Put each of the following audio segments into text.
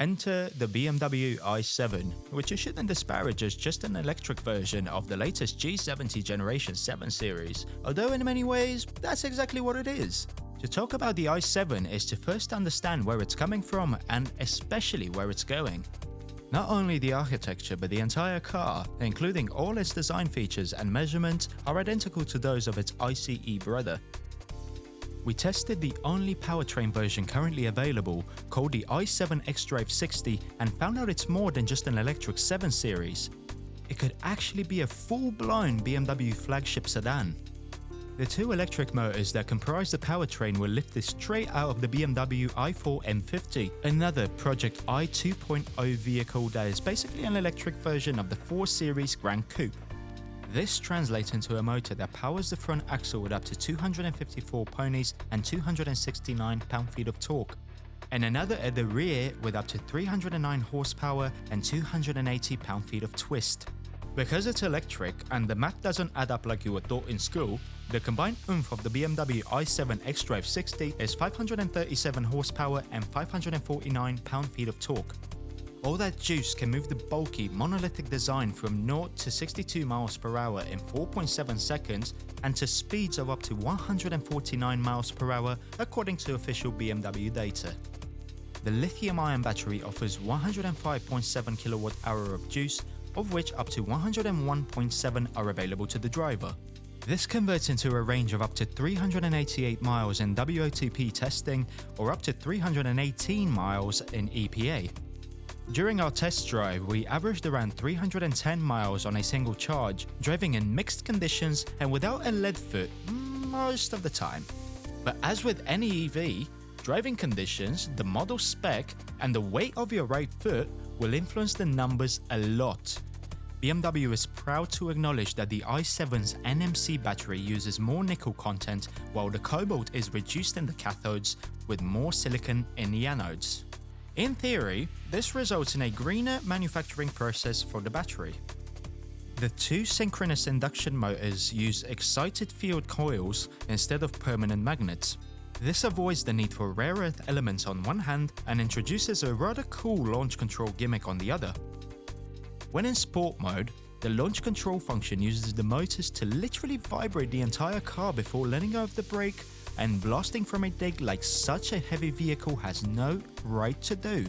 Enter the BMW i7, which you shouldn't disparage as just an electric version of the latest G70 Generation 7 series, although in many ways, that's exactly what it is. To talk about the i7 is to first understand where it's coming from and especially where it's going. Not only the architecture but the entire car, including all its design features and measurements, are identical to those of its ICE brother. We tested the only powertrain version currently available, called the i7 xDrive60, and found out it's more than just an electric 7 Series. It could actually be a full-blown BMW flagship sedan. The two electric motors that comprise the powertrain were lifted straight out of the BMW i4 M50, another Project I 2.0 vehicle that is basically an electric version of the 4 Series Grand Coupe. This translates into a motor that powers the front axle with up to 254 ponies and 269 pound-feet of torque, and another at the rear with up to 309 horsepower and 280 pound-feet of twist. Because it's electric and the math doesn't add up like you were taught in school, the combined oomph of the BMW i7 xDrive60 is 537 horsepower and 549 pound-feet of torque. All that juice can move the bulky, monolithic design from 0 to 62 miles per hour in 4.7 seconds and to speeds of up to 149 miles per hour according to official BMW data. The lithium-ion battery offers 105.7 kWh of juice, of which up to 101.7 are available to the driver. This converts into a range of up to 388 miles in WLTP testing or up to 318 miles in EPA. During our test drive, we averaged around 310 miles on a single charge, driving in mixed conditions and without a lead foot most of the time. But as with any EV, driving conditions, the model spec, and the weight of your right foot will influence the numbers a lot. BMW is proud to acknowledge that the i7's NMC battery uses more nickel content while the cobalt is reduced in the cathodes with more silicon in the anodes. In theory, this results in a greener manufacturing process for the battery. The two synchronous induction motors use excited field coils instead of permanent magnets. This avoids the need for rare earth elements on one hand and introduces a rather cool launch control gimmick on the other. When in sport mode, the launch control function uses the motors to literally vibrate the entire car before letting go of the brake and blasting from a dig like such a heavy vehicle has no right to do.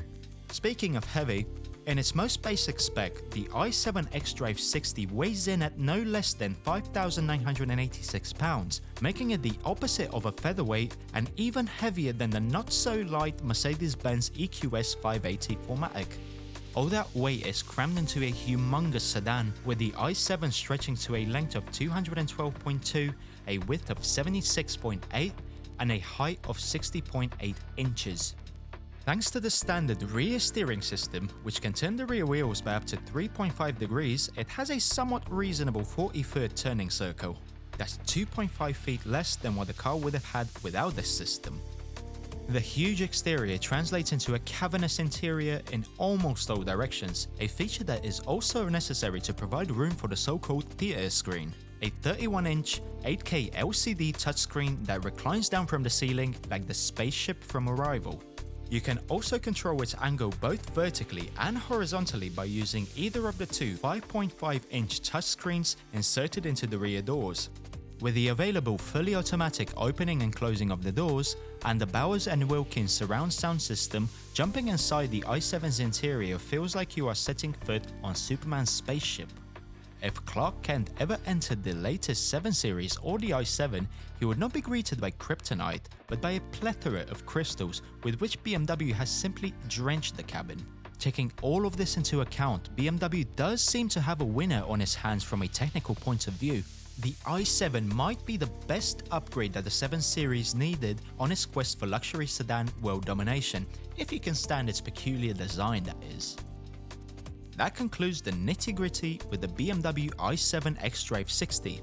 Speaking of heavy, in its most basic spec, the i7 xDrive60 weighs in at no less than 5,986 pounds, making it the opposite of a featherweight and even heavier than the not-so-light Mercedes-Benz EQS 580 4MATIC. All that weight is crammed into a humongous sedan, with the i7 stretching to a length of 212.2, a width of 76.8, and a height of 60.8 inches. Thanks to the standard rear steering system, which can turn the rear wheels by up to 3.5 degrees, it has a somewhat reasonable 40-foot turning circle. That's 2.5 feet less than what the car would have had without this system. The huge exterior translates into a cavernous interior in almost all directions, a feature that is also necessary to provide room for the so-called theater screen, a 31-inch 8K LCD touchscreen that reclines down from the ceiling like the spaceship from Arrival. You can also control its angle both vertically and horizontally by using either of the two 5.5-inch touchscreens inserted into the rear doors. With the available fully automatic opening and closing of the doors, and the Bowers & Wilkins surround sound system, jumping inside the i7's interior feels like you are setting foot on Superman's spaceship. If Clark Kent ever entered the latest 7 Series or the i7, he would not be greeted by kryptonite, but by a plethora of crystals with which BMW has simply drenched the cabin. Taking all of this into account, BMW does seem to have a winner on its hands from a technical point of view. The i7 might be the best upgrade that the 7 Series needed on its quest for luxury sedan world domination, if you can stand its peculiar design, that is. That concludes the nitty-gritty with the BMW i7 xDrive60.